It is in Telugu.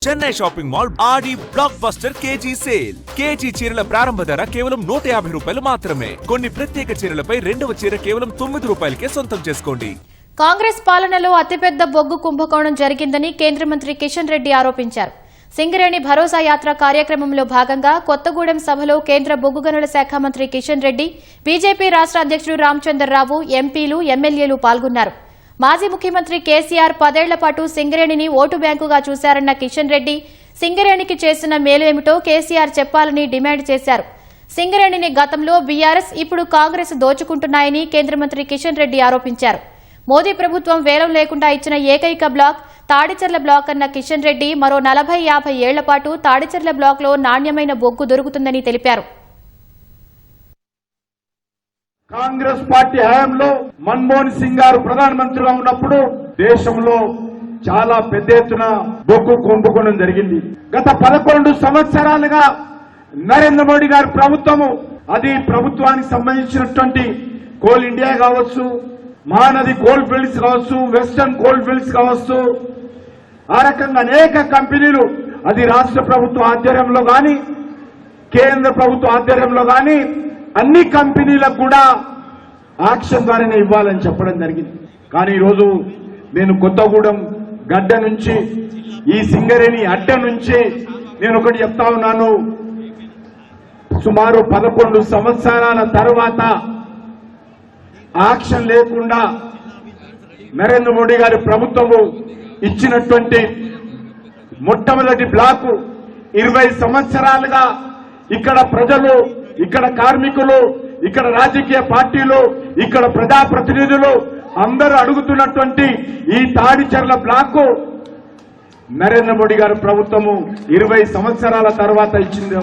Chennai shopping mall Aadi blockbuster KG sale. KG చీరల ప్రారంభ ధర కేవలం 150 రూపాయలు మాత్రమే. కొన్ని ప్రత్యేక చీరలపై రెండవ చీర కేవలం 9 రూపాయలకే సొంతం చేసుకోండి. కాంగ్రెస్ పాలనలో అతిపెద్ద బొగ్గు కుంభకోణం జరిగిందని కేంద్ర మంత్రి కిషన్ రెడ్డి ఆరోపించారు. సింగరేణి భరోసా యాత్ర కార్యక్రమంలో భాగంగా కొత్తగూడెం సభలో కేంద్ర బొగ్గు గనుల శాఖ మంత్రి కిషన్ రెడ్డి, బీజేపీ రాష్ట్ర అధ్యక్షుడు రామచంద్రరావు, ఎంపీలు, ఎమ్మెల్యేలు పాల్గొన్నారు. మాజీ ముఖ్యమంత్రి కేసీఆర్ 10 ఏళ్ల పాటు సింగరేణిని ఓటు బ్యాంకుగా చూశారన్న కిషన్ రెడ్డి, సింగరేణికి చేసిన మేలు ఏమిటో కేసీఆర్ చెప్పాలని డిమాండ్ చేశారు. సింగరేణిని గతంలో బీఆర్ఎస్, ఇప్పుడు కాంగ్రెస్ దోచుకుంటున్నాయని కేంద్ర మంత్రి కిషన్ రెడ్డి ఆరోపించారు. మోదీ ప్రభుత్వం వేలం లేకుండా ఇచ్చిన ఏకైక బ్లాక్ తాడిచెర్ల బ్లాక్ అన్న కిషన్ రెడ్డి, మరో 40-50 ఏళ్ల పాటు తాడిచెర్ల బ్లాక్ లో నాణ్యమైన బొగ్గు దొరుకుతుందని తెలిపారు. కాంగ్రెస్ పార్టీ హయాంలో మన్మోహన్ సింగ్ గారు ప్రధానమంత్రిగా ఉన్నప్పుడు దేశంలో చాలా పెద్ద ఎత్తున బొగ్గు కుంభకోణం జరిగింది. గత 11 సంవత్సరాలుగా నరేంద్ర మోడీ గారి ప్రభుత్వము, అది ప్రభుత్వానికి సంబంధించినటువంటి కోల్ ఇండియా కావచ్చు, మహానది కోల్ ఫీల్డ్స్ కావచ్చు, వెస్టర్న్ కోల్ ఫీల్డ్స్ కావచ్చు, ఆ రకంగా అనేక కంపెనీలు, అది రాష్ట్ర ప్రభుత్వ ఆధ్వర్యంలో గాని కేంద్ర ప్రభుత్వ ఆధ్వర్యంలో గాని అన్ని కంపెనీలకు కూడా ఆక్షన్ ద్వారానే ఇవ్వాలని చెప్పడం జరిగింది. కానీ ఈరోజు నేను కొత్తగూడెం గడ్డ నుంచి, ఈ సింగరేణి అడ్డ నుంచి నేను ఒకటి చెప్తా ఉన్నాను. సుమారు 11 సంవత్సరాల తర్వాత ఆక్షన్ లేకుండా నరేంద్ర మోడీ గారి ప్రభుత్వము ఇచ్చినటువంటి మొట్టమొదటి బ్లాకు 20 సంవత్సరాలుగా ఇక్కడ ప్రజలు, ఇక్కడ కార్మికులు, ఇక్కడ రాజకీయ పార్టీలు, ఇక్కడ ప్రజాప్రతినిధులు అందరూ అడుగుతున్నటువంటి ఈ తాడిచెర్ల బ్లాకు నరేంద్ర మోడీ గారి ప్రభుత్వము 20 సంవత్సరాల తర్వాత ఇచ్చింది.